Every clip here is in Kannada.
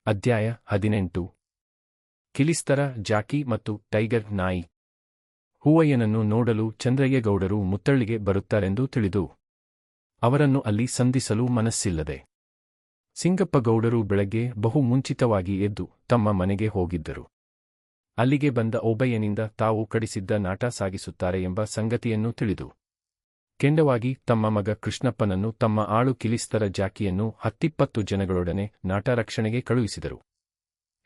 ಅಧ್ಯಾಯ 18 ಕಿಲಿಸ್ತರ ಜಾಕಿ ಮತ್ತು ಟೈಗರ್ ನಾಯಿ. ಹೂವಯ್ಯನನ್ನು ನೋಡಲು ಚಂದ್ರಯ್ಯಗೌಡರು ಮುತ್ತಳ್ಳಿಗೆ ಬರುತ್ತಾರೆಂದು ತಿಳಿದು ಅವರನ್ನು ಅಲ್ಲಿ ಸಂಧಿಸಲು ಮನಸ್ಸಿಲ್ಲದೆ ಸಿಂಗಪ್ಪಗೌಡರು ಬೆಳಗ್ಗೆ ಬಹು ಮುಂಚಿತವಾಗಿ ಎದ್ದು ತಮ್ಮ ಮನೆಗೆ ಹೋಗಿದ್ದರು. ಅಲ್ಲಿಗೆ ಬಂದ ಓಬಯ್ಯನಿಂದ ತಾವು ಕಡಿಸಿದ್ದ ನಾಟ ಸಾಗಿಸುತ್ತಾರೆ ಎಂಬ ಸಂಗತಿಯನ್ನು ತಿಳಿದು ಕೆಂಡವಾಗಿ ತಮ್ಮ ಮಗ ಕೃಷ್ಣಪ್ಪನನ್ನು ತಮ್ಮ ಆಳು ಕಿಲಿಸ್ತರ ಜಾಕಿಯನ್ನು 10-20 ಜನಗಳೊಡನೆ ನಾಟ ರಕ್ಷಣೆಗೆ ಕಳುಹಿಸಿದರು.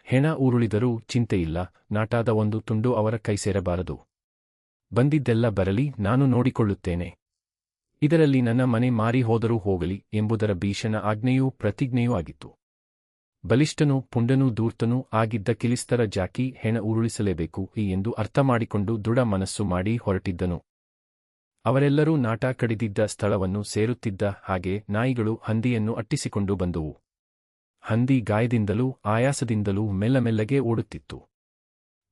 ಹೆಣ ಉರುಳಿದರೂ ಚಿಂತೆಯಿಲ್ಲ, ನಾಟಾದ ಒಂದು ತುಂಡು ಅವರ ಕೈಸೇರಬಾರದು. ಬಂದಿದ್ದೆಲ್ಲ ಬರಲಿ, ನಾನು ನೋಡಿಕೊಳ್ಳುತ್ತೇನೆ. ಇದರಲ್ಲಿ ನನ್ನ ಮನೆ ಮಾರಿ ಹೋದರೂ ಹೋಗಲಿ ಎಂಬುದರ ಭೀಷಣ ಆಜ್ಞೆಯೂ ಪ್ರತಿಜ್ಞೆಯೂ ಆಗಿತ್ತು. ಬಲಿಷ್ಠನೂ ಪುಂಡನೂ ಧೂರ್ತನೂ ಆಗಿದ್ದ ಕಿಲಿಸ್ತರ ಜಾಕಿ ಹೆಣ ಉರುಳಿಸಲೇಬೇಕು ಎಂದು ಅರ್ಥಮಾಡಿಕೊಂಡು ದೃಢ ಮನಸ್ಸು ಮಾಡಿ ಹೊರಟಿದ್ದನು. ಅವರೆಲ್ಲರೂ ನಾಟ ಕಡಿದಿದ್ದ ಸ್ಥಳವನ್ನು ಸೇರುತ್ತಿದ್ದ ಹಾಗೆ ನಾಯಿಗಳು ಹಂದಿಯನ್ನು ಅಟ್ಟಿಸಿಕೊಂಡು ಬಂದುವು. ಹಂದಿ ಗಾಯದಿಂದಲೂ ಆಯಾಸದಿಂದಲೂ ಮೆಲ್ಲಮೆಲ್ಲಗೆ ಓಡುತ್ತಿತ್ತು.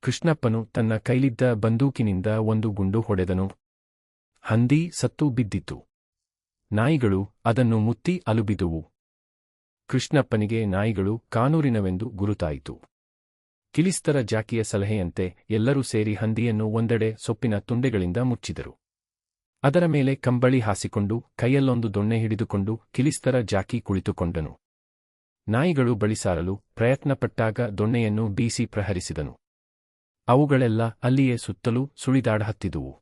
ಕೃಷ್ಣಪ್ಪನು ತನ್ನ ಕೈಲಿದ್ದ ಬಂದೂಕಿನಿಂದ ಒಂದು ಗುಂಡು ಹೊಡೆದನು. ಹಂದಿ ಸತ್ತು ಬಿದ್ದಿತು. ನಾಯಿಗಳು ಅದನ್ನು ಮುತ್ತಿ ಅಲುಬಿದುವು. ಕೃಷ್ಣಪ್ಪನಿಗೆ ನಾಯಿಗಳು ಕಾನೂರಿನವೆಂದು ಗುರುತಾಯಿತು. ಕಿಲಿಸ್ತರ ಜಾಕಿಯ ಸಲಹೆಯಂತೆ ಎಲ್ಲರೂ ಸೇರಿ ಹಂದಿಯನ್ನು ಒಂದೆಡೆ ಸೊಪ್ಪಿನ ತುಂಡೆಗಳಿಂದ ಮುಚ್ಚಿದರು. ಅದರ ಮೇಲೆ ಕಂಬಳಿ ಹಾಸಿಕೊಂಡು ಕೈಯಲ್ಲೊಂದು ದೊಣ್ಣೆ ಹಿಡಿದುಕೊಂಡು ಕಿಲಿಸ್ತರ ಜಾಕಿ ಕುಳಿತುಕೊಂಡನು. ನಾಯಿಗಳು ಬಳಿಸಾರಲು ಪ್ರಯತ್ನಪಟ್ಟಾಗ ದೊಣ್ಣೆಯನ್ನು ಬೀಸಿ ಪ್ರಹರಿಸಿದನು. ಅವುಗಳೆಲ್ಲ ಅಲ್ಲಿಯೇ ಸುತ್ತಲೂ ಸುಳಿದಾಡಹತ್ತಿದುವು.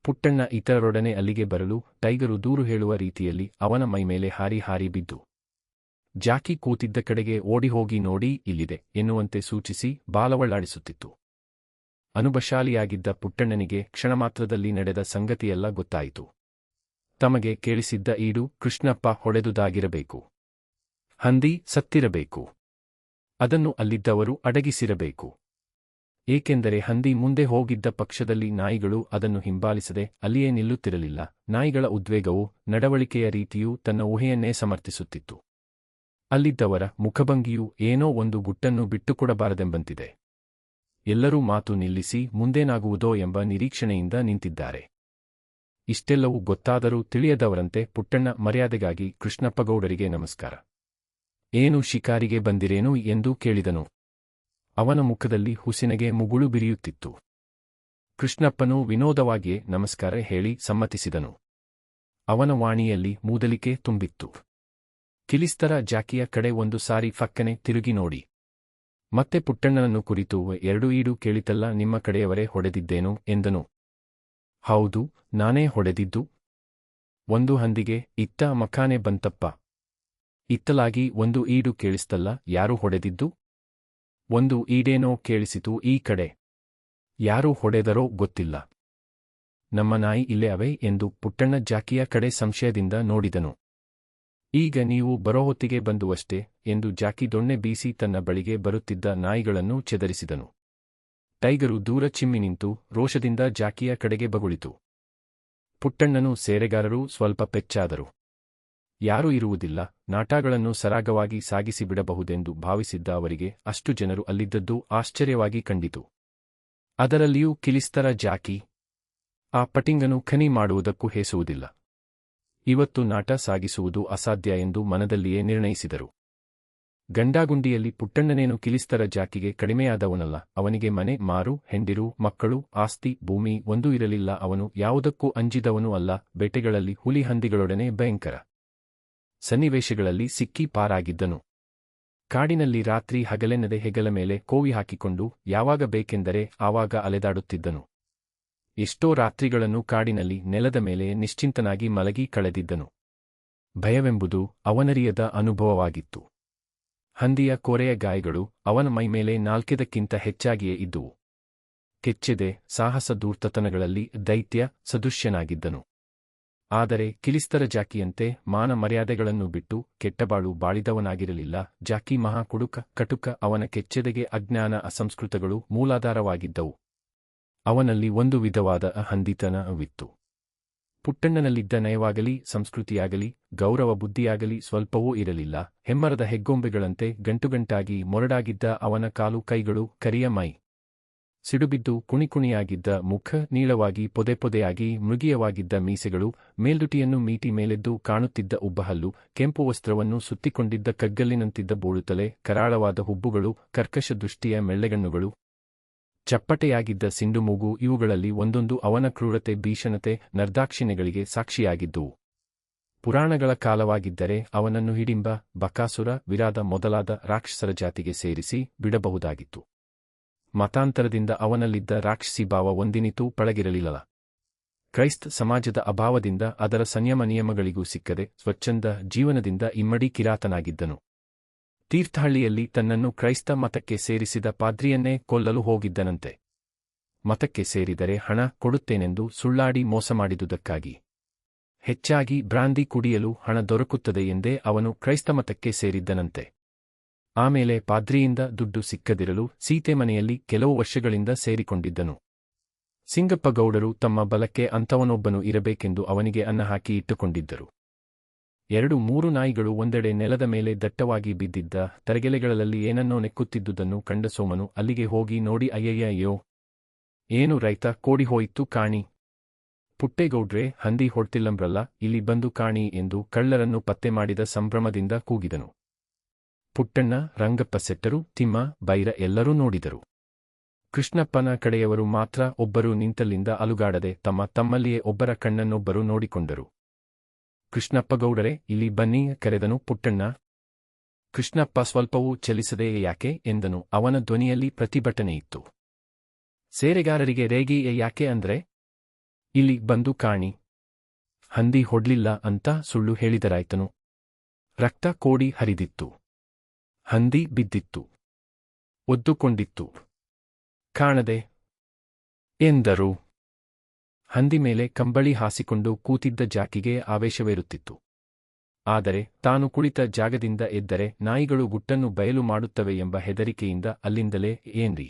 ಪುಟ್ಟಣ್ಣ ಇತರರೊಡನೆ ಅಲ್ಲಿಗೆ ಬರಲು ಟೈಗರು ದೂರು ಹೇಳುವ ರೀತಿಯಲ್ಲಿ ಅವನ ಮೈಮೇಲೆ ಹಾರಿ ಹಾರಿ ಬಿದ್ದು ಜಾಕಿ ಕೂತಿದ್ದ ಕಡೆಗೆ ಓಡಿಹೋಗಿ ನೋಡಿ ಇಲ್ಲಿದೆ ಎನ್ನುವಂತೆ ಸೂಚಿಸಿ ಬಾಲವಳ್ಳಾಡಿಸುತ್ತಿತ್ತು. ಅನುಭಶಾಲಿಯಾಗಿದ್ದ ಪುಟ್ಟಣ್ಣನಿಗೆ ಕ್ಷಣಮಾತ್ರದಲ್ಲಿ ನಡೆದ ಸಂಗತಿಯೆಲ್ಲ ಗೊತ್ತಾಯಿತು. ತಮಗೆ ಕೇಳಿಸಿದ್ದ ಈಡು ಕೃಷ್ಣಪ್ಪ ಹೊಡೆದುದಾಗಿರಬೇಕು. ಹಂದಿ ಸತ್ತಿರಬೇಕು. ಅದನ್ನು ಅಲ್ಲಿದ್ದವರು ಅಡಗಿಸಿರಬೇಕು. ಏಕೆಂದರೆ ಹಂದಿ ಮುಂದೆ ಹೋಗಿದ್ದ ಪಕ್ಷದಲ್ಲಿ ನಾಯಿಗಳು ಅದನ್ನು ಹಿಂಬಾಲಿಸದೆ ಅಲ್ಲಿಯೇ ನಿಲ್ಲುತ್ತಿರಲಿಲ್ಲ. ನಾಯಿಗಳ ಉದ್ವೇಗವೂ ನಡವಳಿಕೆಯ ರೀತಿಯೂ ತನ್ನ ಊಹೆಯನ್ನೇ ಸಮರ್ಥಿಸುತ್ತಿತ್ತು. ಅಲ್ಲಿದ್ದವರ ಮುಖಭಂಗಿಯೂ ಏನೋ ಒಂದು ಗುಟ್ಟನ್ನು ಬಿಟ್ಟುಕೊಡಬಾರದೆಂಬಂತಿದೆ. ಎಲ್ಲರೂ ಮಾತು ನಿಲ್ಲಿಸಿ ಮುಂದೇನಾಗುವುದೋ ಎಂಬ ನಿರೀಕ್ಷಣೆಯಿಂದ ನಿಂತಿದ್ದಾರೆ. ಇಷ್ಟೆಲ್ಲವೂ ಗೊತ್ತಾದರೂ ತಿಳಿಯದವರಂತೆ ಪುಟ್ಟಣ್ಣ ಮರ್ಯಾದೆಗಾಗಿ ಕೃಷ್ಣಪ್ಪಗೌಡರಿಗೆ ನಮಸ್ಕಾರ. ಏನು ಶಿಕಾರಿಗೆ ಬಂದಿರೇನು ಎಂದು ಕೇಳಿದನು. ಅವನ ಮುಖದಲ್ಲಿ ಹುಸಿನಗೆ ಮುಗುಳು ಬಿರಿಯುತ್ತಿತ್ತು. ಕೃಷ್ಣಪ್ಪನು ವಿನೋದವಾಗಿಯೇ ನಮಸ್ಕಾರ ಹೇಳಿ ಸಮ್ಮತಿಸಿದನು. ಅವನ ವಾಣಿಯಲ್ಲಿ ಮೂದಲಿಕೆ ತುಂಬಿತ್ತು. ಕಿಲಿಸ್ತರ ಜಾಕಿಯ ಕಡೆ ಒಂದು ಸಾರಿ ಫಕ್ಕನೆ ತಿರುಗಿ ನೋಡಿ ಮತ್ತೆ ಪುಟ್ಟಣ್ಣನನ್ನು ಕುರಿತು 2 ಈಡು ಕೇಳಿತಲ್ಲ, ನಿಮ್ಮ ಕಡೆಯವರೇ ಹೊಡೆದಿದ್ದೇನು ಎಂದನು. ಹೌದು, ನಾನೇ ಹೊಡೆದಿದ್ದು. ಒಂದು ಹಂದಿಗೆ ಇತ್ತ ಮಖಾನೆ ಬಂತಪ್ಪ. ಇತ್ತಲಾಗಿ ಒಂದು ಈಡು ಕೇಳಿಸ್ತಲ್ಲ, ಯಾರು ಹೊಡೆದಿದ್ದು? ಒಂದು ಈಡೇನೋ ಕೇಳಿಸಿತು ಈ ಕಡೆ. ಯಾರು ಹೊಡೆದರೋ ಗೊತ್ತಿಲ್ಲ. ನಮ್ಮ ನಾಯಿ ಇಲ್ಲೇ ಅವೆ ಎಂದು ಪುಟ್ಟಣ್ಣ ಜಾಕಿಯ ಕಡೆ ಸಂಶಯದಿಂದ ನೋಡಿದನು. ಈಗ ನೀವು ಬರೋಹೊತ್ತಿಗೆ ಬಂದುವಷ್ಟೇ ಎಂದು ಜಾಕಿ ದೊಣ್ಣೆ ಬೀಸಿ ತನ್ನ ಬಳಿಗೆ ಬರುತ್ತಿದ್ದ ನಾಯಿಗಳನ್ನು ಚೆದರಿಸಿದನು. ಟೈಗರು ದೂರ ಚಿಮ್ಮಿ ನಿಂತು ರೋಷದಿಂದ ಜಾಕಿಯ ಕಡೆಗೆ ಬಗುಳಿತು. ಪುಟ್ಟಣ್ಣನೂ ಸೇರೆಗಾರರೂ ಸ್ವಲ್ಪ ಪೆಚ್ಚಾದರು. ಯಾರೂ ಇರುವುದಿಲ್ಲ, ನಾಟಗಳನ್ನು ಸರಾಗವಾಗಿ ಸಾಗಿಸಿಬಿಡಬಹುದೆಂದು ಭಾವಿಸಿದ್ದ ಅವರಿಗೆ ಅಷ್ಟು ಜನರು ಅಲ್ಲಿದ್ದದ್ದು ಆಶ್ಚರ್ಯವಾಗಿ ಕಂಡಿತು. ಅದರಲ್ಲಿಯೂ ಕಿಲಿಸ್ತರ ಜಾಕಿ. ಆ ಪಟಿಂಗನು ಖನಿ ಮಾಡುವುದಕ್ಕೂ ಹೇಸುವುದಿಲ್ಲ. ಇವತ್ತು ನಾಟ ಸಾಗಿಸುವುದು ಅಸಾಧ್ಯ ಎಂದು ಮನದಲ್ಲಿಯೇ ನಿರ್ಣಯಿಸಿದರು. ಗಂಡಾಗುಂಡಿಯಲ್ಲಿ ಪುಟ್ಟಣ್ಣನೇನು ಕಿಲಿಸ್ತರ ಜಾಕಿಗೆ ಕಡಿಮೆಯಾದವನಲ್ಲ. ಅವನಿಗೆ ಮನೆ, ಮಾರು, ಹೆಂಡಿರು, ಮಕ್ಕಳು, ಆಸ್ತಿ, ಭೂಮಿ ಒಂದೂ ಇರಲಿಲ್ಲ. ಅವನು ಯಾವುದಕ್ಕೂ ಅಂಜಿದವನೂ ಅಲ್ಲ. ಬೇಟೆಗಳಲ್ಲಿ ಹುಲಿ ಹಂದಿಗಳೊಡನೆ ಭಯಂಕರ ಸನ್ನಿವೇಶಗಳಲ್ಲಿ ಸಿಕ್ಕಿ ಪಾರಾಗಿದ್ದನು. ಕಾಡಿನಲ್ಲಿ ರಾತ್ರಿ ಹಗಲೆನ್ನದೆ ಹೆಗಲ ಮೇಲೆ ಕೋವಿ ಹಾಕಿಕೊಂಡು ಯಾವಾಗ ಬೇಕೆಂದರೆ ಆವಾಗ ಅಲೆದಾಡುತ್ತಿದ್ದನು. ಎಷ್ಟೋ ರಾತ್ರಿಗಳನ್ನು ಕಾಡಿನಲ್ಲಿ ನೆಲದ ಮೇಲೆ ನಿಶ್ಚಿಂತನಾಗಿ ಮಲಗಿ ಕಳೆದಿದ್ದನು. ಭಯವೆಂಬುದು ಅವನರಿಯದ ಅನುಭವವಾಗಿತ್ತು. ಹಂದಿಯ ಕೋರೆಯ ಗಾಯಗಳು ಅವನ ಮೈಮೇಲೆ ನಾಲ್ಕೆದಕ್ಕಿಂತ ಹೆಚ್ಚಾಗಿಯೇ ಇದ್ದುವು. ಕೆಚ್ಚೆದೆ ಸಾಹಸ ಧೂರ್ತತನಗಳಲ್ಲಿ ದೈತ್ಯ ಸದೃಶ್ಯನಾಗಿದ್ದನು. ಆದರೆ ಕಿಲಿಸ್ತರ ಜಾಕಿಯಂತೆ ಮಾನ ಮರ್ಯಾದೆಗಳನ್ನು ಬಿಟ್ಟು ಕೆಟ್ಟಬಾಳು ಬಾಳಿದವನಾಗಿರಲಿಲ್ಲ. ಜಾಕಿ ಮಹಾ ಕುಡುಕ, ಕಟುಕ. ಅವನ ಕೆಚ್ಚೆದೆಗೆ ಅಜ್ಞಾನ, ಅಸಂಸ್ಕೃತಗಳು ಮೂಲಾಧಾರವಾಗಿದ್ದವು. ಅವನಲ್ಲಿ ಒಂದು ವಿಧವಾದ ಹಂದಿತನವಿತ್ತು. ಪುಟ್ಟಣ್ಣನಲ್ಲಿದ್ದ ನಯವಾಗಲಿ, ಸಂಸ್ಕೃತಿಯಾಗಲಿ, ಗೌರವ ಬುದ್ಧಿಯಾಗಲಿ ಸ್ವಲ್ಪವೂ ಇರಲಿಲ್ಲ. ಹೆಮ್ಮರದ ಹೆಗ್ಗೊಂಬೆಗಳಂತೆ ಗಂಟುಗಂಟಾಗಿ ಮೊರಡಾಗಿದ್ದ ಅವನ ಕಾಲು ಕೈಗಳು, ಕರಿಯ ಮೈ, ಸಿಡುಬಿದ್ದು ಕುಣಿಕುಣಿಯಾಗಿದ್ದ ಮುಖ, ನೀಳವಾಗಿ ಪೊದೆಪೊದೆಯಾಗಿ ಮೃಗೀಯವಾಗಿದ್ದ ಮೀಸೆಗಳು, ಮೇಲ್ದುಟಿಯನ್ನು ಮೀಟಿ ಮೇಲೆದ್ದು ಕಾಣುತ್ತಿದ್ದ ಉಬ್ಬಹಲ್ಲು, ಕೆಂಪು ವಸ್ತ್ರವನ್ನು ಸುತ್ತಿಕೊಂಡಿದ್ದ ಕಗ್ಗಲ್ಲಿನಂತಿದ್ದ ಬೋಳುತಲೆ, ಕರಾಳವಾದ ಹುಬ್ಬುಗಳು, ಕರ್ಕಶ ದೃಷ್ಟಿಯ ಮೆಳ್ಳೆಗಣ್ಣುಗಳು, ಚಪ್ಪಟೆಯಾಗಿದ್ದ ಸಿಂಡುಮೂಗು ಇವುಗಳಲ್ಲಿ ಒಂದೊಂದು ಅವನ ಕ್ರೂರತೆ, ಭೀಷಣತೆ, ನಿರ್ದಾಕ್ಷಿಣ್ಯಗಳಿಗೆ ಸಾಕ್ಷಿಯಾಗಿದ್ದುವು. ಪುರಾಣಗಳ ಕಾಲವಾಗಿದ್ದರೆ ಅವನನ್ನು ಹಿಡಿಂಬ, ಬಕಾಸುರ, ವಿರಾದ ಮೊದಲಾದ ರಾಕ್ಷಸರ ಜಾತಿಗೆ ಸೇರಿಸಿ ಬಿಡಬಹುದಾಗಿತ್ತು. ಮತಾಂತರದಿಂದ ಅವನಲ್ಲಿದ್ದ ರಾಕ್ಷಸಿ ಭಾವ ಒಂದಿನಿತೂ ಪಳಗಿರಲಿಲ್ಲ. ಕ್ರೈಸ್ತ ಸಮಾಜದ ಅಭಾವದಿಂದ ಅದರ ಸಂಯಮ ನಿಯಮಗಳಿಗೂ ಸಿಕ್ಕದೆ ಸ್ವಚ್ಛಂದ ಜೀವನದಿಂದ ಇಮ್ಮಡಿ ಕಿರಾತನಾಗಿದ್ದನು. ತೀರ್ಥಹಳ್ಳಿಯಲ್ಲಿ ತನ್ನನ್ನು ಕ್ರೈಸ್ತ ಮತಕ್ಕೆ ಸೇರಿಸಿದ ಪಾದ್ರಿಯನ್ನೇ ಕೊಲ್ಲಲು ಹೋಗಿದ್ದನಂತೆ. ಮತಕ್ಕೆ ಸೇರಿದರೆ ಹಣ ಕೊಡುತ್ತೇನೆಂದು ಸುಳ್ಳಾಡಿ ಮೋಸ ಮಾಡಿದುದಕ್ಕಾಗಿ. ಹೆಚ್ಚಾಗಿ ಬ್ರಾಂದಿ ಕುಡಿಯಲು ಹಣ ದೊರಕುತ್ತದೆ ಎಂದೇ ಅವನು ಕ್ರೈಸ್ತಮತಕ್ಕೆ ಸೇರಿದ್ದನಂತೆ. ಆಮೇಲೆ ಪಾದ್ರಿಯಿಂದ ದುಡ್ಡು ಸಿಕ್ಕದಿರಲು ಸೀತೆ ಮನೆಯಲ್ಲಿ ಕೆಲವು ವರ್ಷಗಳಿಂದ ಸೇರಿಕೊಂಡಿದ್ದನು. ಸಿಂಗಪ್ಪಗೌಡರು ತಮ್ಮ ಬಲಕ್ಕೆ ಅಂಥವನೊಬ್ಬನು ಇರಬೇಕೆಂದು ಅವನಿಗೆ ಅನ್ನ ಹಾಕಿ ಇಟ್ಟುಕೊಂಡಿದ್ದರು. 2-3 ನಾಯಿಗಳು ಒಂದೆಡೆ ನೆಲದ ಮೇಲೆ ದಟ್ಟವಾಗಿ ಬಿದ್ದಿದ್ದ ತರಗೆಲೆಗಳಲ್ಲಿ ಏನನ್ನೋ ನೆಕ್ಕುತ್ತಿದ್ದುದನ್ನು ಕಂಡ ಸೋಮನು ಅಲ್ಲಿಗೆ ಹೋಗಿ ನೋಡಿ, ಅಯ್ಯಯ್ಯಯ್ಯೋ, ಏನು ರೈತ ಕೋಡಿ ಹೋಯಿತು ಕಾಣಿ. ಪುಟ್ಟೇಗೌಡ್ರೆ, ಹಂದಿ ಹೊಡ್ತಿಲ್ಲಂಬ್ರಲ್ಲ, ಇಲ್ಲಿ ಬಂದು ಕಾಣಿ ಎಂದು ಕಳ್ಳರನ್ನು ಪತ್ತೆ ಮಾಡಿದ ಸಂಭ್ರಮದಿಂದ ಕೂಗಿದನು. ಪುಟ್ಟಣ್ಣ, ರಂಗಪ್ಪ ಸೆಟ್ಟರು, ತಿಮ್ಮ, ಬೈರ ಎಲ್ಲರೂ ನೋಡಿದರು. ಕೃಷ್ಣಪ್ಪನ ಕಡೆಯವರು ಮಾತ್ರ ಒಬ್ಬರು ನಿಂತಲ್ಲಿಂದ ಅಲುಗಾಡದೆ ತಮ್ಮಲ್ಲಿಯೇ ಒಬ್ಬರ ಕಣ್ಣನ್ನೊಬ್ಬರು ನೋಡಿಕೊಂಡರು. ಕೃಷ್ಣಪ್ಪಗೌಡರೆ, ಇಲ್ಲಿ ಬನ್ನಿ ಕರೆದನು ಪುಟ್ಟಣ್ಣ. ಕೃಷ್ಣಪ್ಪ ಸ್ವಲ್ಪವೂ ಚಲಿಸದೆ ಯಾಕೆ ಎಂದನು. ಅವನ ಧ್ವನಿಯಲ್ಲಿ ಪ್ರತಿಭಟನೆಯಿತ್ತು. ಸೇರೆಗಾರರಿಗೆ ರೇಗಿ ಯಾಕೆ ಅಂದ್ರೆ? ಇಲ್ಲಿ ಬಂದು ಕಾಣಿ. ಹಂದಿ ಹೊಡ್ಲಿಲ್ಲ ಅಂತ ಸುಳ್ಳು ಹೇಳಿದರಾಯ್ತನು. ರಕ್ತ ಕೋಡಿ ಹರಿದಿತ್ತು. ಹಂದಿ ಬಿದ್ದಿತ್ತು. ಒದ್ದುಕೊಂಡಿತ್ತು. ಕಾಣದೆ ಎಂದರು. ಹಂದಿ ಮೇಲೆ ಕಂಬಳಿ ಹಾಸಿಕೊಂಡು ಕೂತಿದ್ದ ಜಾಕಿಗೆ ಆವೇಶವೇರುತ್ತಿತ್ತು. ಆದರೆ ತಾನು ಕುಳಿತ ಜಾಗದಿಂದ ಎದ್ದರೆ ನಾಯಿಗಳು ಗುಟ್ಟನ್ನು ಬಯಲು ಮಾಡುತ್ತವೆ ಎಂಬ ಹೆದರಿಕೆಯಿಂದ ಅಲ್ಲಿಂದಲೇ, ಏನ್ರಿ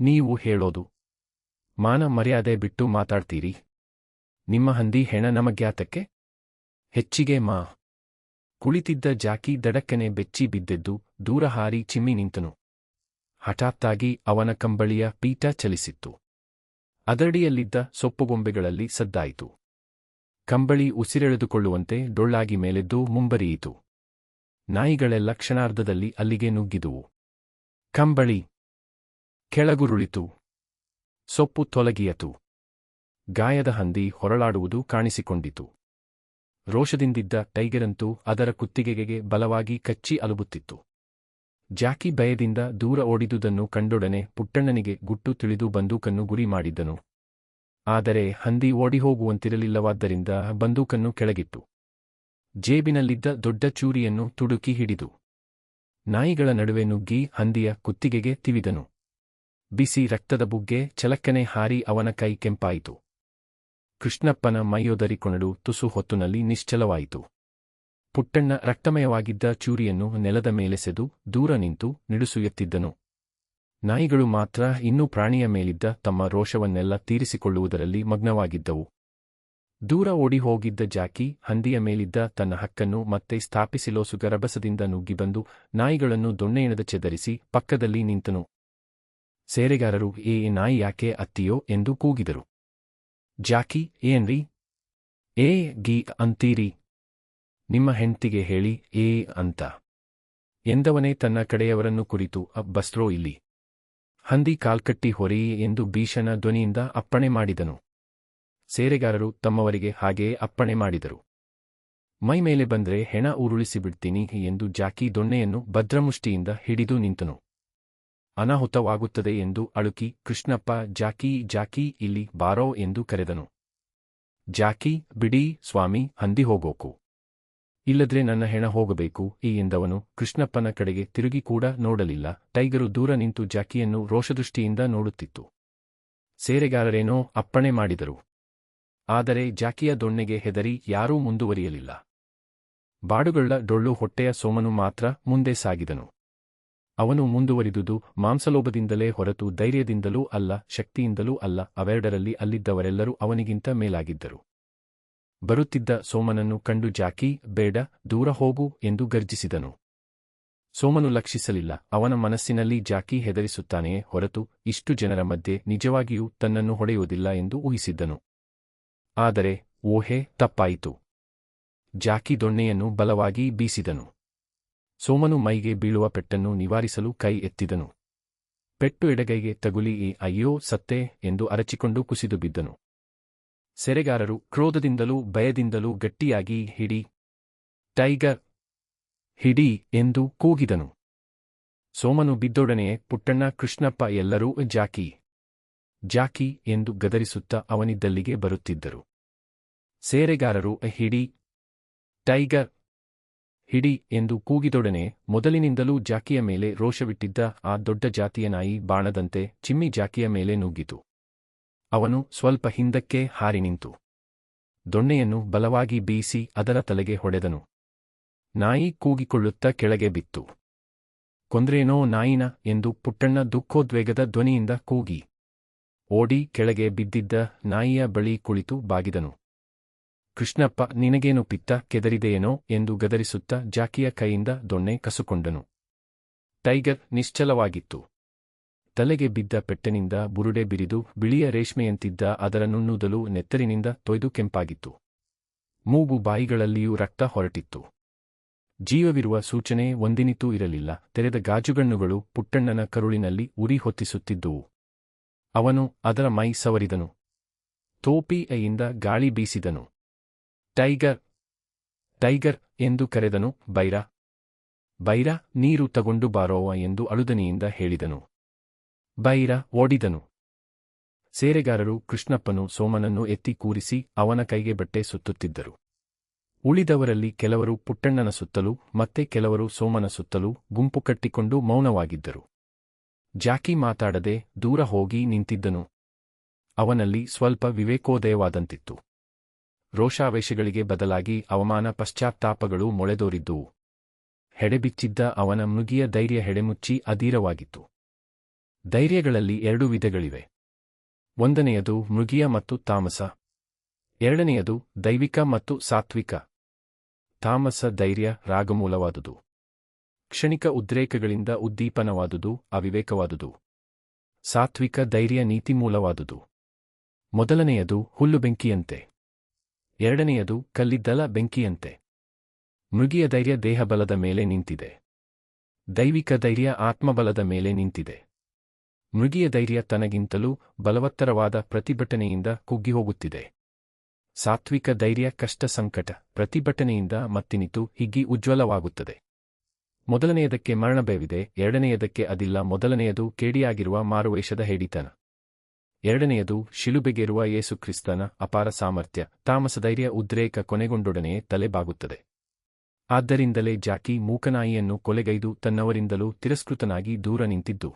ನೀವು ಹೇಳೋದು? ಮಾನ ಮರ್ಯಾದೆ ಬಿಟ್ಟು ಮಾತಾಡ್ತೀರಿ? ನಿಮ್ಮ ಹಂದಿ ಹೆಣ ನಮಗ್ಯಾತಕ್ಕೆ? ಹೆಚ್ಚಿಗೆ ಮಾ. ಕುಳಿತಿದ್ದ ಜಾಕಿ ದಡಕ್ಕನೆ ಬೆಚ್ಚಿ ಬಿದ್ದೆದ್ದು ದೂರ ಹಾರಿ ಚಿಮ್ಮಿ ನಿಂತನು. ಹಠಾತ್ತಾಗಿ ಅವನ ಕಂಬಳಿಯ ಪೀಠ ಚಲಿಸಿತ್ತು. ಅದರಡಿಯಲ್ಲಿದ್ದ ಸೊಪ್ಪುಗೊಂಬೆಗಳಲ್ಲಿ ಸದ್ದಾಯಿತು. ಕಂಬಳಿ ಉಸಿರೆಳೆದುಕೊಳ್ಳುವಂತೆ ಡೊಳ್ಳಾಗಿ ಮೇಲೆದ್ದು ಮುಂಬರಿಯಿತು. ನಾಯಿಗಳೆಲ್ಲ ಕ್ಷಣಾರ್ಧದಲ್ಲಿ ಅಲ್ಲಿಗೆ ನುಗ್ಗಿದುವು. ಕಂಬಳಿ ಕೆಳಗುರುಳಿತು. ಸೊಪ್ಪು ತೊಲಗಿಯತು. ಗಾಯದ ಹಂದಿ ಹೊರಳಾಡುವುದು ಕಾಣಿಸಿಕೊಂಡಿತು. ರೋಷದಿಂದಿದ್ದ ಟೈಗರಂತೂ ಅದರ ಕುತ್ತಿಗೆಗೆ ಬಲವಾಗಿ ಕಚ್ಚಿ ಅಲುಬುತ್ತಿತ್ತು. ಜಾಕಿ ಭಯದಿಂದ ದೂರ ಓಡಿದುದನ್ನು ಕಂಡೊಡನೆ ಪುಟ್ಟಣ್ಣನಿಗೆ ಗುಟ್ಟು ತಿಳಿದು ಬಂದೂಕನ್ನು ಗುರಿ ಮಾಡಿದ್ದನು. ಆದರೆ ಹಂದಿ ಓಡಿಹೋಗುವಂತಿರಲಿಲ್ಲವಾದ್ದರಿಂದ ಬಂದೂಕನ್ನು ಕೆಳಗಿಟ್ಟು ಜೇಬಿನಲ್ಲಿದ್ದ ದೊಡ್ಡ ಚೂರಿಯನ್ನು ತುಡುಕಿ ಹಿಡಿದು ನಾಯಿಗಳ ನಡುವೆ ನುಗ್ಗಿ ಹಂದಿಯ ಕುತ್ತಿಗೆಗೆ ತಿವಿದನು. ಬಿಸಿ ರಕ್ತದ ಬುಗ್ಗೆ ಛಲಕ್ಕನೆ ಹಾರಿ ಅವನ ಕೈ ಕೆಂಪಾಯಿತು. ಕೃಷ್ಣಪ್ಪನ ಮೈಯೊದರಿಕೊಣಡು ತುಸು ಹೊತ್ತಿನಲ್ಲಿ ನಿಶ್ಚಲವಾಯಿತು. ಪುಟ್ಟಣ್ಣ ರಕ್ತಮಯವಾಗಿದ್ದ ಚೂರಿಯನ್ನು ನೆಲದ ಮೇಲೆಸೆದು ದೂರ ನಿಂತು ನಿಡುಸು ಎತ್ತಿದ್ದನು. ನಾಯಿಗಳು ಮಾತ್ರ ಇನ್ನೂ ಪ್ರಾಣಿಯ ಮೇಲಿದ್ದ ತಮ್ಮ ರೋಷವನ್ನೆಲ್ಲ ತೀರಿಸಿಕೊಳ್ಳುವುದರಲ್ಲಿ ಮಗ್ನವಾಗಿದ್ದವು. ದೂರ ಓಡಿಹೋಗಿದ್ದ ಜಾಕಿ ಹಂದಿಯ ಮೇಲಿದ್ದ ತನ್ನ ಹಕ್ಕನ್ನು ಮತ್ತೆ ಸ್ಥಾಪಿಸಿಲೋಸುಗ ರಭಸದಿಂದ ನುಗ್ಗಿಬಂದು ನಾಯಿಗಳನ್ನು ದೊಣ್ಣೆಯೆಣೆದ ಚೆದರಿಸಿ ಪಕ್ಕದಲ್ಲಿ ನಿಂತನು. ಸೇರೆಗಾರರು ನಾಯಿ ಯಾಕೆ ಅತ್ತಿಯೋ ಎಂದು ಕೂಗಿದರು. ಜಾಕಿ, ಏನ್ರಿ ಗೀ ಅಂತೀರಿ? ನಿಮ್ಮ ಹೆಂಡ್ತಿಗೆ ಹೇಳಿ ಅಂತ ಎಂದವನೇ ತನ್ನ ಕಡೆಯವರನ್ನು ಕುರಿತು, ಬಸ್ರೋ ಇಲ್ಲಿ, ಹಂದಿ ಕಾಲ್ಕಟ್ಟಿ ಹೊರಿ ಎಂದು ಭೀಷಣ ಧ್ವನಿಯಿಂದ ಅಪ್ಪಣೆ ಮಾಡಿದನು. ಸೇರೆಗಾರರು ತಮ್ಮವರಿಗೆ ಹಾಗೆಯೇ ಅಪ್ಪಣೆ ಮಾಡಿದರು. ಮೈಮೇಲೆ ಬಂದ್ರೆ ಹೆಣ ಉರುಳಿಸಿಬಿಡ್ತೀನಿ ಎಂದು ಜಾಕಿ ದೊಣ್ಣೆಯನ್ನು ಭದ್ರಮುಷ್ಟಿಯಿಂದ ಹಿಡಿದು ನಿಂತನು. ಅನಾಹುತವಾಗುತ್ತದೆ ಎಂದು ಅಳುಕಿ ಕೃಷ್ಣಪ್ಪ, ಜಾಕಿ ಇಲ್ಲಿ ಬಾರೋ ಎಂದು ಕರೆದನು. ಜಾಕಿ, ಬಿಡಿ ಸ್ವಾಮಿ, ಹಂದಿ ಹೋಗೋಕು, ಇಲ್ಲದ್ರೆ ನನ್ನ ಹೆಣ ಹೋಗಬೇಕು ಎಂದವನು ಕೃಷ್ಣಪ್ಪನ ಕಡೆಗೆ ತಿರುಗಿ ಕೂಡ ನೋಡಲಿಲ್ಲ. ಟೈಗರು ದೂರ ನಿಂತು ಜಾಕಿಯನ್ನು ರೋಷದೃಷ್ಟಿಯಿಂದ ನೋಡುತ್ತಿತ್ತು. ಸೇರೆಗಾರರೇನೋ ಅಪ್ಪಣೆ ಮಾಡಿದರು. ಆದರೆ ಜಾಕಿಯ ದೊಣ್ಣೆಗೆ ಹೆದರಿ ಯಾರೂ ಮುಂದುವರಿಯಲಿಲ್ಲ. ಬಾಡುಗಳ ಡೊಳ್ಳು ಹೊಟ್ಟೆಯ ಸೋಮನು ಮಾತ್ರ ಮುಂದೆ ಸಾಗಿದನು. ಅವನು ಮುಂದುವರಿದುದು ಮಾಂಸಲೋಭದಿಂದಲೇ ಹೊರತು ಧೈರ್ಯದಿಂದಲೂ ಅಲ್ಲ, ಶಕ್ತಿಯಿಂದಲೂ ಅಲ್ಲ. ಅವೆರಡರಲ್ಲಿ ಅಲ್ಲಿದ್ದವರೆಲ್ಲರೂ ಅವನಿಗಿಂತ ಮೇಲಾಗಿದ್ದರು. ಬರುತ್ತಿದ್ದ ಸೋಮನನ್ನು ಕಂಡು ಜಾಕಿ, ಬೇಡ, ದೂರ ಹೋಗು ಎಂದು ಗರ್ಜಿಸಿದನು. ಸೋಮನು ಲಕ್ಷಿಸಲಿಲ್ಲ. ಅವನ ಮನಸ್ಸಿನಲ್ಲಿ ಜಾಕಿ ಹೆದರಿಸುತ್ತಾನೆಯೇ ಹೊರತು ಇಷ್ಟು ಜನರ ಮಧ್ಯೆ ನಿಜವಾಗಿಯೂ ತನ್ನನ್ನು ಹೊಡೆಯುವುದಿಲ್ಲ ಎಂದು ಊಹಿಸಿದ್ದನು. ಆದರೆ ಊಹೆ ತಪ್ಪಾಯಿತು. ಜಾಕಿ ದೊಣ್ಣೆಯನ್ನು ಬಲವಾಗಿ ಬೀಸಿದನು. ಸೋಮನು ಮೈಗೆ ಬೀಳುವ ಪೆಟ್ಟನ್ನು ನಿವಾರಿಸಲು ಕೈ ಎತ್ತಿದನು. ಪೆಟ್ಟು ಎಡಗೈಗೆ ತಗುಲಿ ಅಯ್ಯೋ ಸತ್ತೇ ಎಂದು ಅರಚಿಕೊಂಡು ಕುಸಿದು ಬಿದ್ದನು. ಸೆರೆಗಾರರು ಕ್ರೋಧದಿಂದಲೂ ಭಯದಿಂದಲೂ ಗಟ್ಟಿಯಾಗಿ ಹಿಡಿ, ಟೈಗರ್, ಹಿಡಿ ಎಂದು ಕೂಗಿದನು. ಸೋಮನು ಬಿದ್ದೊಡನೆಯೇ ಪುಟ್ಟಣ್ಣ, ಕೃಷ್ಣಪ್ಪ ಎಲ್ಲರೂ ಜಾಕಿ, ಜಾಕಿ ಎಂದು ಗದರಿಸುತ್ತಾ ಅವನಿದ್ದಲ್ಲಿಗೆ ಬರುತ್ತಿದ್ದರು. ಸೇರೆಗಾರರು ಹಿಡಿ, ಟೈಗರ್, ಹಿಡಿ ಎಂದು ಕೂಗಿದೊಡನೆ ಮೊದಲಿನಿಂದಲೂ ಜಾಕಿಯ ಮೇಲೆ ರೋಷವಿಟ್ಟಿದ್ದ ಆ ದೊಡ್ಡ ಜಾತಿಯ ನಾಯಿ ಬಾಣದಂತೆ ಚಿಮ್ಮಿ ಜಾಕಿಯ ಮೇಲೆ ನುಗ್ಗಿತು. ಅವನು ಸ್ವಲ್ಪ ಹಿಂದಕ್ಕೆ ಹಾರಿ ನಿಂತು ದೊಣ್ಣೆಯನ್ನು ಬಲವಾಗಿ ಬೀಸಿ ಅದರ ತಲೆಗೆ ಹೊಡೆದನು. ನಾಯಿ ಕೂಗಿಕೊಳ್ಳುತ್ತಾ ಕೆಳಗೆ ಬಿತ್ತು. ಕೊಂದ್ರೇನೋ ನಾಯಿನ ಎಂದು ಪುಟ್ಟಣ್ಣ ದುಃಖೋದ್ವೇಗದ ಧ್ವನಿಯಿಂದ ಕೂಗಿ ಓಡಿ ಕೆಳಗೆ ಬಿದ್ದಿದ್ದ ನಾಯಿಯ ಬಳಿ ಕುಳಿತು ಬಾಗಿದನು. ಕೃಷ್ಣಪ್ಪ, ನಿನಗೇನು ಪಿತ್ತ ಕೆದರಿದೆಯೇನೋ ಎಂದು ಗದರಿಸುತ್ತಾ ಜಾಕಿಯ ಕೈಯಿಂದ ದೊಣ್ಣೆ ಕಸುಕೊಂಡನು. ಟೈಗರ್ ನಿಶ್ಚಲವಾಗಿತ್ತು. ತಲೆಗೆ ಬಿದ್ದ ಪೆಟ್ಟನಿಂದ ಬುರುಡೆ ಬಿರಿದು ಬಿಳಿಯ ರೇಷ್ಮೆಯಂತಿದ್ದ ಅದರ ನುಣ್ಣುದಲು ನೆತ್ತರಿನಿಂದ ತೊಯ್ದು ಕೆಂಪಾಗಿತ್ತು. ಮೂಗು ಬಾಯಿಗಳಲ್ಲಿಯೂ ರಕ್ತ ಹೊರಟಿತ್ತು. ಜೀವವಿರುವ ಸೂಚನೆ ಒಂದಿನಿತೂ ಇರಲಿಲ್ಲ. ತೆರೆದ ಗಾಜುಗಣ್ಣುಗಳು ಪುಟ್ಟಣ್ಣನ ಕರುಳಿನಲ್ಲಿ ಉರಿ ಹೊತ್ತಿಸುತ್ತಿದ್ದುವು. ಅವನು ಅದರ ಮೈ ಸವರಿದನು. ತೋಪಿಯಿಂದ ಗಾಳಿ ಬೀಸಿದನು. ಟೈಗರ್, ಟೈಗರ್ ಎಂದು ಕರೆದನು. ಬೈರ, ಬೈರ, ನೀರು ತಗೊಂಡು ಬಾರೋವ ಎಂದು ಅಳುದನಿಯಿಂದ ಹೇಳಿದನು. ಬೈರ ಓಡಿದನು. ಸೇರೆಗಾರರು ಕೃಷ್ಣಪ್ಪನು ಸೋಮನನ್ನು ಎತ್ತಿ ಕೂರಿಸಿ ಅವನ ಕೈಗೆ ಬಟ್ಟೆ ಸುತ್ತುತ್ತಿದ್ದರು. ಉಳಿದವರಲ್ಲಿ ಕೆಲವರು ಪುಟ್ಟಣ್ಣನ ಸುತ್ತಲೂ ಮತ್ತೆ ಕೆಲವರು ಸೋಮನ ಸುತ್ತಲೂ ಗುಂಪು ಕಟ್ಟಿಕೊಂಡು ಮೌನವಾಗಿದ್ದರು. ಜಾಕಿ ಮಾತಾಡದೆ ದೂರ ಹೋಗಿ ನಿಂತಿದ್ದನು. ಅವನಲ್ಲಿ ಸ್ವಲ್ಪ ವಿವೇಕೋದಯವಾದಂತಿತ್ತು. ರೋಷಾವೇಶಗಳಿಗೆ ಬದಲಾಗಿ ಅವಮಾನ ಪಶ್ಚಾತ್ತಾಪಗಳು ಮೊಳೆದೋರಿದ್ದುವು. ಹೆಡೆಬಿಚ್ಚಿದ್ದ ಅವನ ಮೃಗಿಯ ಧೈರ್ಯ ಹೆಡೆಮುಚ್ಚಿ ಅಧೀರವಾಗಿತ್ತು. ಧೈರ್ಯಗಳಲ್ಲಿ ಎರಡು ವಿಧಗಳಿವೆ. ಒಂದನೆಯದು ಮೃಗಿಯ ಮತ್ತು ತಾಮಸ. ಎರಡನೆಯದು ದೈವಿಕ ಮತ್ತು ಸಾತ್ವಿಕ. ತಾಮಸ ಧೈರ್ಯ ರಾಗಮೂಲವಾದುದು. ಕ್ಷಣಿಕ ಉದ್ರೇಕಗಳಿಂದ ಉದ್ದೀಪನವಾದುದು, ಅವಿವೇಕವಾದುದು. ಸಾತ್ವಿಕ ಧೈರ್ಯ ನೀತಿಮೂಲವಾದುದು. ಮೊದಲನೆಯದು ಹುಲ್ಲು ಬೆಂಕಿಯಂತೆ, ಎರಡನೆಯದು ಕಲ್ಲಿದ್ದಲ ಬೆಂಕಿಯಂತೆ. ಮೃಗಿಯ ಧೈರ್ಯ ದೇಹಬಲದ ಮೇಲೆ ನಿಂತಿದೆ. ದೈವಿಕ ಧೈರ್ಯ ಆತ್ಮಬಲದ ಮೇಲೆ ನಿಂತಿದೆ. ಮೃಗಿಯ ಧೈರ್ಯ ತನಗಿಂತಲೂ ಬಲವತ್ತರವಾದ ಪ್ರತಿಭಟನೆಯಿಂದ ಕುಗ್ಗಿಹೋಗುತ್ತಿದೆ. ಸಾತ್ವಿಕ ಧೈರ್ಯ ಕಷ್ಟ ಸಂಕಟ ಪ್ರತಿಭಟನೆಯಿಂದ ಮತ್ತಿನಿತು ಹಿಗ್ಗಿ ಉಜ್ವಲವಾಗುತ್ತದೆ. ಮೊದಲನೆಯದಕ್ಕೆ ಮರಣಭಯವಿದೆ, ಎರಡನೆಯದಕ್ಕೆ ಅದಿಲ್ಲ. ಮೊದಲನೆಯದು ಕೇಡಿಯಾಗಿರುವ ಮಾರುವೇಷದ ಹೇಡಿತನ, ಎರಡನೆಯದು ಶಿಲುಬೆಗೇರುವ ಯೇಸುಕ್ರಿಸ್ತನ ಅಪಾರ ಸಾಮರ್ಥ್ಯ. ತಾಮಸಧೈರ್ಯ ಉದ್ರೇಕ ಕೊನೆಗೊಂಡೊಡನೆಯೇ ತಲೆ ಬಾಗುತ್ತದೆ. ಆದ್ದರಿಂದಲೇ ಜಾಕಿ ಮೂಕನಾಯಿಯನ್ನು ಕೊಲೆಗೈದು ತನ್ನವರಿಂದಲೂ ತಿರಸ್ಕೃತನಾಗಿ ದೂರ ನಿಂತಿದ್ದು.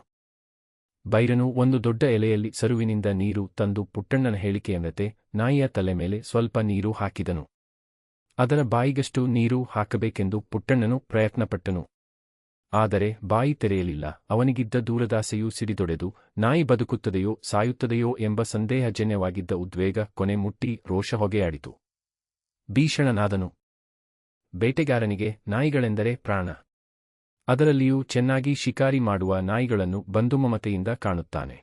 ಬೈರನು ಒಂದು ದೊಡ್ಡ ಎಲೆಯಲ್ಲಿ ಸರುವಿನಿಂದ ನೀರು ತಂದು ಪುಟ್ಟಣ್ಣನ ಹೇಳಿಕೆಯಂತೆ ನಾಯಿಯ ತಲೆ ಮೇಲೆ ಸ್ವಲ್ಪ ನೀರು ಹಾಕಿದನು. ಅದರ ಬಾಯಿಗಷ್ಟು ನೀರು ಹಾಕಬೇಕೆಂದು ಪುಟ್ಟಣ್ಣನು ಪ್ರಯತ್ನಪಟ್ಟನು. ಆದರೆ ಬಾಯಿ ತೆರೆಯಲಿಲ್ಲ. ಅವನಿಗಿದ್ದ ದೂರದಾಸೆಯೂ ಸಿಡಿದೊಡೆದು ನಾಯಿ ಬದುಕುತ್ತದೆಯೋ ಸಾಯುತ್ತದೆಯೋ ಎಂಬ ಸಂದೇಹಜನ್ಯವಾಗಿದ್ದ ಉದ್ವೇಗ ಕೊನೆ ಮುಟ್ಟಿ ರೋಷ ಹೊಗೆಯಾಡಿತು. ಭೀಷಣನಾದನು. ಬೇಟೆಗಾರನಿಗೆ ನಾಯಿಗಳೆಂದರೆ ಪ್ರಾಣ. ಅದರಲ್ಲಿಯೂ ಚೆನ್ನಾಗಿ ಶಿಕಾರಿ ಮಾಡುವ ನಾಯಿಗಳನ್ನು ಬಂಧುಮಮತೆಯಿಂದ ಕಾಣುತ್ತಾನೆ.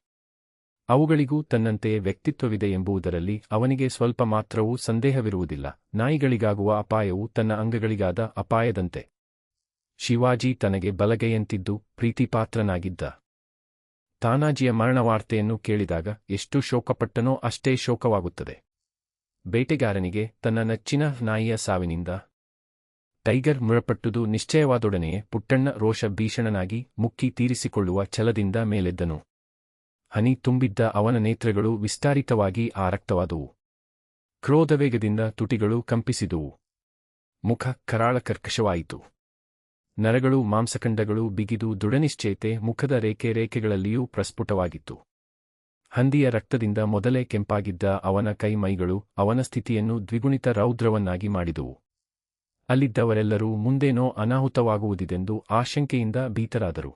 ಅವುಗಳಿಗೂ ತನ್ನಂತೆಯೇ ವ್ಯಕ್ತಿತ್ವವಿದೆ ಎಂಬುದರಲ್ಲಿ ಅವನಿಗೆ ಸ್ವಲ್ಪ ಮಾತ್ರವೂ ಸಂದೇಹವಿರುವುದಿಲ್ಲ. ನಾಯಿಗಳಿಗಾಗುವ ಅಪಾಯವು ತನ್ನ ಅಂಗಗಳಿಗಾದ ಅಪಾಯದಂತೆ. ಶಿವಾಜಿ ತನಗೆ ಬಲಗೈಯಂತಿದ್ದು ಪ್ರೀತಿಪಾತ್ರನಾಗಿದ್ದ. ತಾನಾಜಿಯ ಮರಣವಾರ್ತೆಯನ್ನು ಕೇಳಿದಾಗ ಎಷ್ಟು ಶೋಕಪಟ್ಟನೋ ಅಷ್ಟೇ ಶೋಕವಾಗುತ್ತದೆ. ಬೇಟೆಗಾರನಿಗೆ ತನ್ನ ನೆಚ್ಚಿನ ನಾಯಿಯ ಸಾವಿನಿಂದ ಟೈಗರ್ ಮುರಪಟ್ಟುದು ನಿಶ್ಚಯವಾದೊಡನೆಯೇ ಪುಟ್ಟಣ್ಣ ರೋಷ ಭೀಷಣನಾಗಿ ಮುಕ್ಕಿ ತೀರಿಸಿಕೊಳ್ಳುವ ಛಲದಿಂದ ಮೇಲೆದ್ದನು. ಹನಿ ತುಂಬಿದ್ದ ಅವನ ನೇತ್ರಗಳು ವಿಸ್ತಾರಿತವಾಗಿ ಆರಕ್ತವಾದುವು. ಕ್ರೋಧವೇಗದಿಂದ ತುಟಿಗಳು ಕಂಪಿಸಿದುವು. ಮುಖ ಕರಾಳ ಕರ್ಕಶವಾಯಿತು. ನರಗಳು ಮಾಂಸಖಂಡಗಳು ಬಿಗಿದು ದೃಢನಿಶ್ಚಯತೆ ಮುಖದ ರೇಖೆಗಳಲ್ಲಿಯೂ ಪ್ರಸ್ಫುಟವಾಗಿತ್ತು. ಹಂದಿಯ ರಕ್ತದಿಂದ ಮೊದಲೇ ಕೆಂಪಾಗಿದ್ದ ಅವನ ಕೈ ಮೈಗಳು ಅವನ ಸ್ಥಿತಿಯನ್ನು ದ್ವಿಗುಣಿತ ರೌದ್ರವನ್ನಾಗಿ ಮಾಡಿದುವು. ಅಲ್ಲಿದ್ದವರೆಲ್ಲರೂ ಮುಂದೇನೋ ಅನಾಹುತವಾಗುವುದಿದೆಂದು ಆಶಂಕೆಯಿಂದ ಭೀತರಾದರು.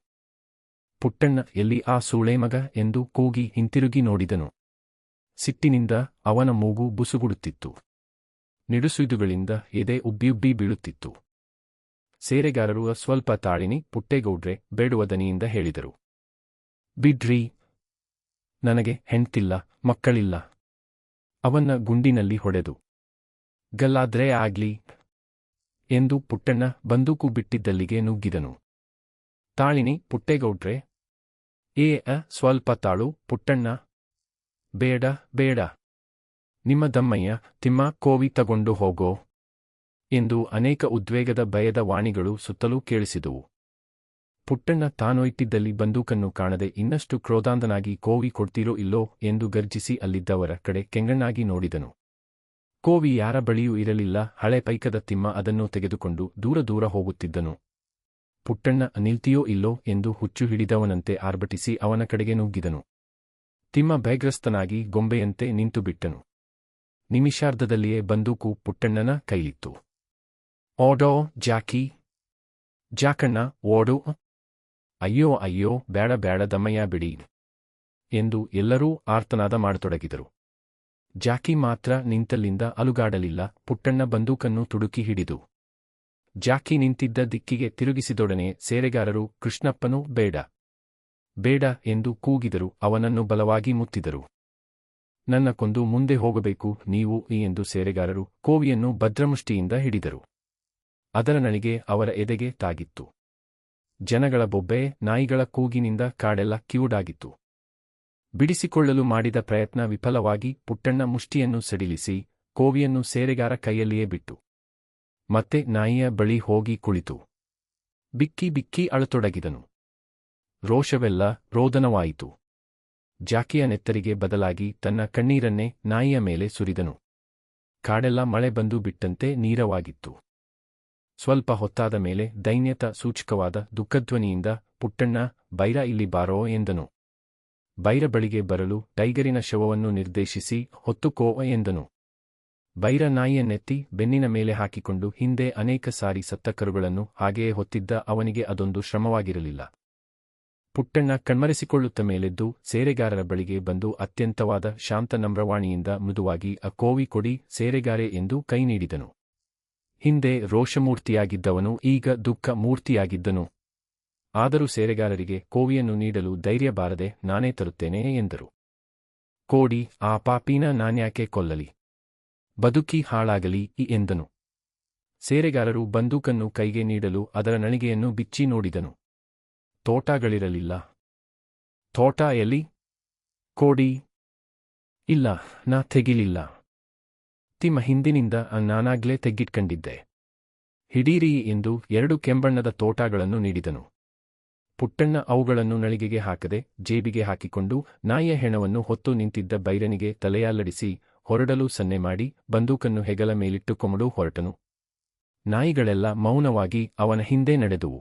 ಪುಟ್ಟಣ್ಣ ಎಲ್ಲಿ ಆ ಸೂಳೇಮಗ ಎಂದು ಕೂಗಿ ಹಿಂತಿರುಗಿ ನೋಡಿದನು. ಸಿಟ್ಟಿನಿಂದ ಅವನ ಮೂಗು ಬುಸುಗುಡುತ್ತಿತ್ತು. ನಿಡುಸುಯ್ದುಗಳಿಂದ ಎದೆ ಉಬ್ಬಿಯುಬ್ಬಿ ಬೀಳುತ್ತಿತ್ತು. ಸೇರೆಗಾರರು ಸ್ವಲ್ಪ ತಾಳಿನಿ ಪುಟ್ಟೇಗೌಡ್ರೆ ಬೇಡುವ ದನಿಯಿಂದ ಹೇಳಿದರು. ಬಿಡ್ರಿ. ನನಗೆ ಹೆಂಡ್ತಿಲ್ಲ, ಮಕ್ಕಳಿಲ್ಲ. ಅವನ್ನ ಗುಂಡಿನಲ್ಲಿ ಹೊಡೆದು ಗಲ್ಲಾದ್ರೆ ಆಗ್ಲಿ ಎಂದು ಪುಟ್ಟಣ್ಣ ಬಂದೂಕು ಬಿಟ್ಟಿದ್ದಲ್ಲಿಗೆ ನುಗ್ಗಿದನು. ತಾಳಿನಿ ಪುಟ್ಟೇಗೌಡ್ರೆ. ಸ್ವಲ್ಪ ತಾಳು ಪುಟ್ಟಣ್ಣ. ಬೇಡ ಬೇಡ. ನಿಮ್ಮ ದಮ್ಮಯ್ಯ ತಿಮ್ಮ ಕೋವಿ ತಗೊಂಡು ಹೋಗೋ ಎಂದು ಅನೇಕ ಉದ್ವೇಗದ ಭಯದ ವಾಣಿಗಳು ಸುತ್ತಲೂ ಕೇಳಿಸಿದುವು. ಪುಟ್ಟಣ್ಣ ತಾನು ಇಟ್ಟಿದ್ದಲ್ಲಿ ಬಂದೂಕನ್ನು ಕಾಣದೆ ಇನ್ನಷ್ಟು ಕ್ರೋಧಾಂಧನಾಗಿ ಕೋವಿ ಕೊಡ್ತೀರೋ ಇಲ್ಲೋ ಎಂದು ಗರ್ಜಿಸಿ ಅಲ್ಲಿದ್ದವರ ಕಡೆ ಕೆಂಗಣ್ಣಾಗಿ ನೋಡಿದನು. ಕೋವಿ ಯಾರ ಬಳಿಯೂ ಇರಲಿಲ್ಲ. ಹಳೆ ಪೈಕದ ತಿಮ್ಮ ಅದನ್ನು ತೆಗೆದುಕೊಂಡು ದೂರ ದೂರ ಹೋಗುತ್ತಿದ್ದನು. ಪುಟ್ಟಣ್ಣ ನಿಲ್ತೀಯೋ ಇಲ್ಲೋ ಎಂದು ಹುಚ್ಚು ಹಿಡಿದವನಂತೆ ಆರ್ಭಟಿಸಿ ಅವನ ಕಡೆಗೆ ನುಗ್ಗಿದನು. ತಿಮ್ಮ ಭಯಗ್ರಸ್ತನಾಗಿ ಗೊಂಬೆಯಂತೆ ನಿಂತುಬಿಟ್ಟನು. ನಿಮಿಷಾರ್ಧದಲ್ಲಿಯೇ ಬಂದೂಕು ಪುಟ್ಟಣ್ಣನ ಕೈಲಿತ್ತು. ಓಡೋ ಜಾಕಿ. ಜಾಕಣ್ಣ ಓಡು. ಅಯ್ಯೋ ಅಯ್ಯೋ ಬೇಡ ಬೇಡ ದಮ್ಮಯ್ಯ ಬಿಡಿ ಎಂದು ಎಲ್ಲರೂ ಆರ್ತನಾದ ಮಾಡತೊಡಗಿದರು. ಜಾಕಿ ಮಾತ್ರ ನಿಂತಲ್ಲಿಂದ ಅಲುಗಾಡಲಿಲ್ಲ. ಪುಟ್ಟಣ್ಣ ಬಂದೂಕನ್ನು ತುಡುಕಿ ಹಿಡಿದು ಜಾಕಿ ನಿಂತಿದ್ದ ದಿಕ್ಕಿಗೆ ತಿರುಗಿಸಿದೊಡನೆ ಸೇರೆಗಾರರು ಕೃಷ್ಣಪ್ಪನೂ ಬೇಡ ಬೇಡ ಎಂದು ಕೂಗಿದರು. ಅವನನ್ನು ಬಲವಾಗಿ ಮುತ್ತಿದರು. ನನ್ನ ಕೊಂದು ಮುಂದೆ ಹೋಗಬೇಕು ನೀವು ಎಂದು ಸೇರೆಗಾರರು ಕೋವಿಯನ್ನು ಭದ್ರಮುಷ್ಟಿಯಿಂದ ಹಿಡಿದರು. ಅದರ ನಳಿಗೆ ಅವರ ಎದೆಗೆ ತಾಗಿತ್ತು. ಜನಗಳ ಬೊಬ್ಬೆ, ನಾಯಿಗಳ ಕೂಗಿನಿಂದ ಕಾಡೆಲ್ಲ ಕಿವುಡಾಗಿತ್ತು. ಬಿಡಿಸಿಕೊಳ್ಳಲು ಮಾಡಿದ ಪ್ರಯತ್ನ ವಿಫಲವಾಗಿ ಪುಟ್ಟಣ್ಣ ಮುಷ್ಟಿಯನ್ನು ಸಡಿಲಿಸಿ ಕೋವಿಯನ್ನು ಸೇರೆಗಾರ ಕೈಯಲ್ಲಿಯೇ ಬಿಟ್ಟು ಮತ್ತೆ ನಾಯಿಯ ಬಳಿ ಹೋಗಿ ಕುಳಿತು ಬಿಕ್ಕಿ ಬಿಕ್ಕಿ ಅಳತೊಡಗಿದನು. ರೋಷವೆಲ್ಲ ರೋದನವಾಯಿತು. ಜಾಕಿಯ ನೆತ್ತರಿಗೆ ಬದಲಾಗಿ ತನ್ನ ಕಣ್ಣೀರನ್ನೇ ನಾಯಿಯ ಮೇಲೆ ಸುರಿದನು. ಕಾಡೆಲ್ಲ ಮಳೆ ಬಂದು ಬಿಟ್ಟಂತೆ ನೀರವಾಗಿತ್ತು. ಸ್ವಲ್ಪ ಹೊತ್ತಾದ ಮೇಲೆ ದೈನ್ಯತ ಸೂಚಕವಾದ ದುಃಖಧ್ವನಿಯಿಂದ ಪುಟ್ಟಣ್ಣ ಬೈರ ಇಲ್ಲಿ ಬಾರೋ ಎಂದನು. ಬೈರ ಬಳಿಗೆ ಬರಲು ಟೈಗರಿನ ಶವವನ್ನು ನಿರ್ದೇಶಿಸಿ ಹೊತ್ತುಕೋ ಎಂದನು. ಬೈರ ನಾಯಿಯನ್ನೆತ್ತಿ ಬೆನ್ನಿನ ಮೇಲೆ ಹಾಕಿಕೊಂಡು ಹಿಂದೆ ಅನೇಕ ಸಾರಿ ಸತ್ತ ಕರುಗಳನ್ನು ಹಾಗೆಯೇ ಹೊತ್ತಿದ್ದ ಅವನಿಗೆ ಅದೊಂದು ಶ್ರಮವಾಗಿರಲಿಲ್ಲ. ಪುಟ್ಟಣ್ಣ ಕಣ್ಮರೆಸಿಕೊಳ್ಳುತ್ತ ಮೇಲೆದ್ದು ಸೇರೆಗಾರರ ಬಳಿಗೆ ಬಂದು ಅತ್ಯಂತವಾದ ಶಾಂತ ನಮ್ರವಾಣಿಯಿಂದ ಮೃದುವಾಗಿ ಆ ಕೋವಿ ಕೊಡಿ ಸೇರೆಗಾರೆ ಎಂದು ಕೈ ನೀಡಿದನು. ಹಿಂದೆ ರೋಷಮೂರ್ತಿಯಾಗಿದ್ದವನು ಈಗ ದುಃಖ ಮೂರ್ತಿಯಾಗಿದ್ದನು. ಆದರೂ ಸೇರೆಗಾರರಿಗೆ ಕೋವಿಯನ್ನು ನೀಡಲು ಧೈರ್ಯ ಬಾರದೆ ನಾನೇ ತರುತ್ತೇನೆ ಎಂದರು. ಕೋಡಿ, ಆ ಪಾಪೀನ ನಾನ್ಯಾಕೆ ಕೊಲ್ಲಲಿ, ಬದುಕಿ ಹಾಳಾಗಲಿ ಎಂದನು. ಸೇರೆಗಾರರು ಬಂದೂಕನ್ನು ಕೈಗೆ ನೀಡಲು ಅದರ ನಳಿಗೆಯನ್ನು ಬಿಚ್ಚಿ ನೋಡಿದನು. ತೋಟಗಳಿರಲಿಲ್ಲ. ತೋಟ ಎಲ್ಲಿ? ಕೋಡಿ ಇಲ್ಲ, ನಾ ತೆಗಿಲಿಲ್ಲ. ತಿಮ್ಮ ಹಿಂದಿನಿಂದ ನಾನಾಗ್ಲೇ ತೆಗ್ಗಿಟ್ಕಂಡಿದ್ದೆ. ಹಿಡೀರಿ ಎಂದು 2 ಕೆಂಬಣ್ಣದ ತೋಟಗಳನ್ನು ನೀಡಿದನು. ಪುಟ್ಟಣ್ಣ ಅವುಗಳನ್ನು ನಳಿಗೆಗೆ ಹಾಕದೆ ಜೇಬಿಗೆ ಹಾಕಿಕೊಂಡು ನಾಯಿಯ ಹೆಣವನ್ನು ಹೊತ್ತು ನಿಂತಿದ್ದ ಬೈರನಿಗೆ ತಲೆಯಲ್ಲಡಿಸಿ ಹೊರಡಲು ಸನ್ನೆ ಮಾಡಿ ಬಂದೂಕನ್ನು ಹೆಗಲ ಮೇಲಿಟ್ಟುಕೊಂಡು ಹೊರಟನು. ನಾಯಿಗಳೆಲ್ಲ ಮೌನವಾಗಿ ಅವನ ಹಿಂದೆ ನಡೆದುವು.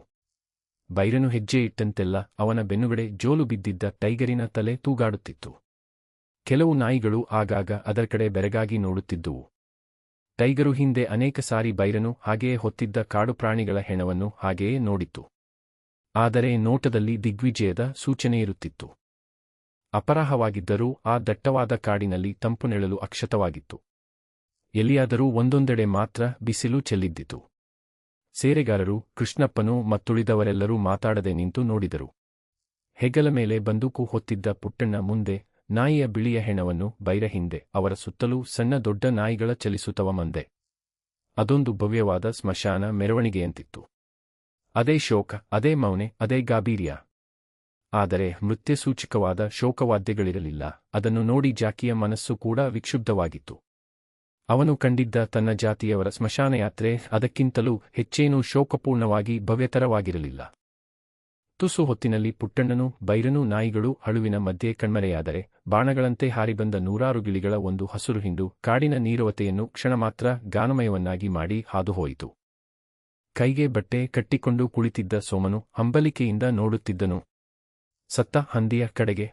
ಬೈರನು ಹೆಜ್ಜೆ ಇಟ್ಟಂತೆಲ್ಲ ಅವನ ಬೆನ್ನುಗಡೆ ಜೋಲು ಬಿದ್ದಿದ್ದ ಟೈಗರಿನ ತಲೆ ತೂಗಾಡುತ್ತಿತ್ತು. ಕೆಲವು ನಾಯಿಗಳು ಆಗಾಗ ಅದರ ಕಡೆ ಬೆರಗಾಗಿ ನೋಡುತ್ತಿದ್ದುವು. ಟೈಗರು ಹಿಂದೆ ಅನೇಕ ಸಾರಿ ಬೈರನು ಹಾಗೆಯೇ ಹೊತ್ತಿದ್ದ ಕಾಡು ಪ್ರಾಣಿಗಳ ಹೆಣವನ್ನು ಹಾಗೆಯೇ ನೋಡಿತ್ತು. ಆದರೆ ನೋಟದಲ್ಲಿ ದಿಗ್ವಿಜಯದ ಸೂಚನೆಯಿರುತ್ತಿತ್ತು. ಅಪರಾಹವಾಗಿದ್ದರೂ ಆ ದಟ್ಟವಾದ ಕಾಡಿನಲ್ಲಿ ತಂಪು ನೆಳಲು ಅಕ್ಷತವಾಗಿತ್ತು. ಎಲ್ಲಿಯಾದರೂ ಒಂದೊಂದೆಡೆ ಮಾತ್ರ ಬಿಸಿಲು ಚೆಲ್ಲಿದ್ದಿತು. ಸೇರೆಗಾರರು ಕೃಷ್ಣಪ್ಪನೂ ಮತ್ತುಳಿದವರೆಲ್ಲರೂ ಮಾತಾಡದೆ ನಿಂತು ನೋಡಿದರು. ಹೆಗಲ ಮೇಲೆ ಬಂದೂಕು ಹೊತ್ತಿದ್ದ ಪುಟ್ಟಣ್ಣ ಮುಂದೆ ನಾಯಿಯ ಬಿಳಿಯ ಹೆಣವನ್ನು, ಬೈರ ಹಿಂದೆ ಅವರ ಸುತ್ತಲೂ ಸಣ್ಣ ದೊಡ್ಡ ನಾಯಿಗಳ ಚಲಿಸುತ್ತವ ಮಂದೆ. ಅದೊಂದು ಭವ್ಯವಾದ ಸ್ಮಶಾನ ಮೆರವಣಿಗೆಯಂತಿತ್ತು. ಅದೇ ಶೋಕ, ಅದೇ ಮೌನೆ, ಅದೇ ಗಾಭೀರ್ಯ. ಆದರೆ ಮೃತ್ಯಸೂಚಕವಾದ ಶೋಕವಾದ್ಯಗಳಿರಲಿಲ್ಲ. ಅದನ್ನು ನೋಡಿ ಜಾಕಿಯ ಮನಸ್ಸು ಕೂಡ ವಿಕ್ಷುಬ್ಧವಾಗಿತ್ತು. ಅವನು ಕಂಡಿದ್ದ ತನ್ನ ಜಾತಿಯವರ ಸ್ಮಶಾನಯಾತ್ರೆ ಅದಕ್ಕಿಂತಲೂ ಹೆಚ್ಚೇನೂ ಶೋಕಪೂರ್ಣವಾಗಿ ಭವ್ಯತರವಾಗಿರಲಿಲ್ಲ. ತುಸು ಹೊತ್ತಿನಲ್ಲಿ ಪುಟ್ಟಣ್ಣನೂ ಬೈರನೂ ನಾಯಿಗಳು ಅಳುವಿನ ಮಧ್ಯೆ ಕಣ್ಮರೆಯಾದರೆ ಬಾಣಗಳಂತೆ ಹಾರಿಬಂದ 100 ಗಿಳಿಗಳ ಒಂದು ಹಸುರು ಹಿಂಡು ಕಾಡಿನ ನೀರವತೆಯನ್ನು ಕ್ಷಣಮಾತ್ರ ಗಾನಮಯವನ್ನಾಗಿ ಮಾಡಿ ಹಾದುಹೋಯಿತು. ಕೈಗೆ ಬಟ್ಟೆ ಕಟ್ಟಿಕೊಂಡು ಕುಳಿತಿದ್ದ ಸೋಮನು ಹಂಬಲಿಕೆಯಿಂದ ನೋಡುತ್ತಿದ್ದನು. ಸತ್ತ ಹಂದಿಯ ಕಡೆಗೆ.